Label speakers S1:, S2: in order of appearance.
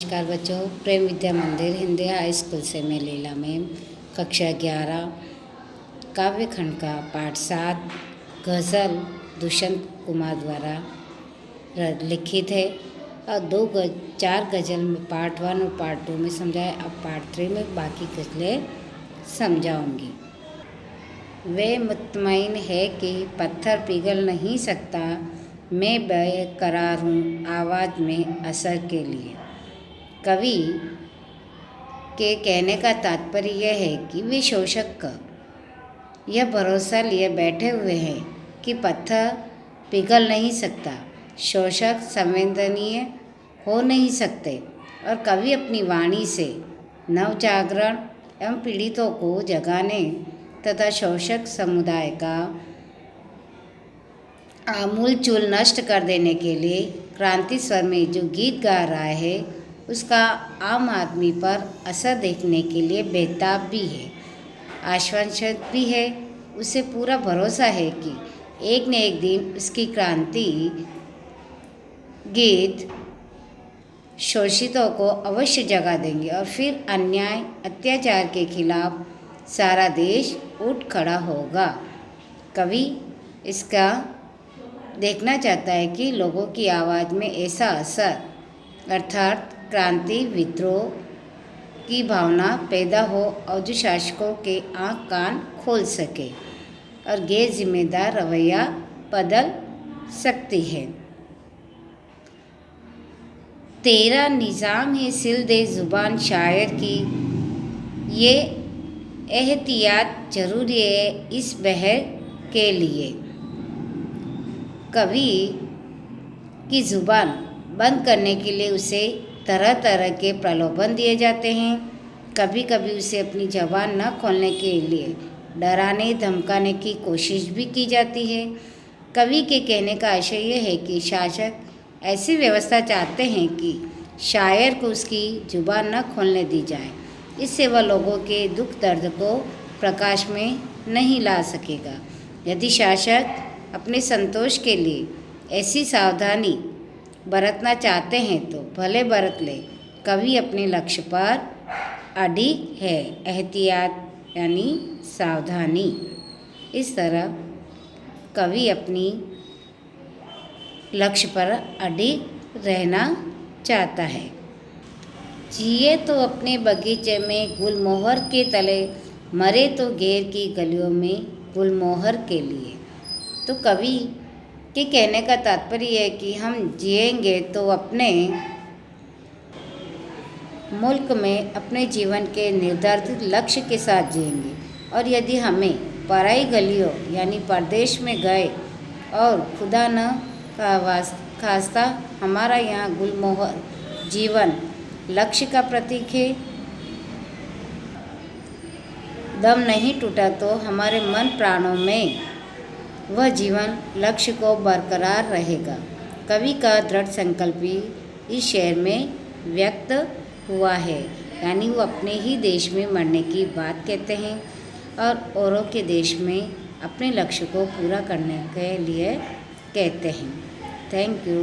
S1: नमस्कार बच्चों, प्रेम विद्या मंदिर हिंदी हाई स्कूल से मैं लीला मैम कक्षा 11 काव्य खंड का पाठ 7 गज़ल दुष्यंत कुमार द्वारा लिखित है और 4 गज़ल में पार्ट 1 और पार्ट 2 में समझाए। अब पार्ट 3 में बाकी गज़लें समझाऊंगी। वे मुतमईन है कि पत्थर पिघल नहीं सकता, मैं बेकरार हूँ आवाज़ में असर के लिए। कवि के कहने का तात्पर्य यह है कि वे शोषक का यह भरोसा लिए बैठे हुए हैं कि पत्थर पिघल नहीं सकता, शोषक संवेदनीय हो नहीं सकते, और कवि अपनी वाणी से नवजागरण एवं पीड़ितों को जगाने तथा शोषक समुदाय का आमूलचूल नष्ट कर देने के लिए क्रांति स्वर में जो गीत गा रहा है उसका आम आदमी पर असर देखने के लिए बेताब भी है, आश्वस्त भी है। उसे पूरा भरोसा है कि एक न एक दिन उसकी क्रांति गीत शोषितों को अवश्य जगा देंगे और फिर अन्याय अत्याचार के खिलाफ सारा देश उठ खड़ा होगा। कवि इसका देखना चाहता है कि लोगों की आवाज़ में ऐसा असर अर्थात क्रांति विद्रोह की भावना पैदा हो और जो शासकों के आँख कान खोल सके और गैर जिम्मेदार रवैया बदल सकती है। तेरा निज़ाम है सिल दे ज़ुबान शायर की, ये एहतियात जरूरी है इस बहर के लिए। कवि की ज़ुबान बंद करने के लिए उसे तरह तरह के प्रलोभन दिए जाते हैं। कभी कभी उसे अपनी ज़बान न खोलने के लिए डराने धमकाने की कोशिश भी की जाती है। कवि के कहने का आशय यह है कि शासक ऐसी व्यवस्था चाहते हैं कि शायर को उसकी ज़ुबान न खोलने दी जाए, इससे वह लोगों के दुख दर्द को प्रकाश में नहीं ला सकेगा। यदि शासक अपने संतोष के लिए ऐसी सावधानी बरतना चाहते हैं तो भले बरत ले। कवि अपने लक्ष्य पर अडिग है, एहतियात यानी सावधानी। इस तरह कवि अपनी लक्ष्य पर अडिग रहना चाहता है। जिए तो अपने बगीचे में गुलमोहर के तले, मरे तो गैर की गलियों में गुलमोहर के लिए। तो कवि के कहने का तात्पर्य है कि हम जिएंगे तो अपने मुल्क में अपने जीवन के निर्धारित लक्ष्य के साथ जिएंगे, और यदि हमें पराई गलियों यानी परदेश में गए और खुदा न खास्ता हमारा यहाँ गुलमोहर जीवन लक्ष्य का प्रतीक है, दम नहीं टूटा तो हमारे मन प्राणों में वह जीवन लक्ष्य को बरकरार रहेगा। कवि का दृढ़ संकल्प इस शेर में व्यक्त हुआ है, यानी वो अपने ही देश में मरने की बात कहते हैं और औरों के देश में अपने लक्ष्य को पूरा करने के लिए कहते हैं। Thank you.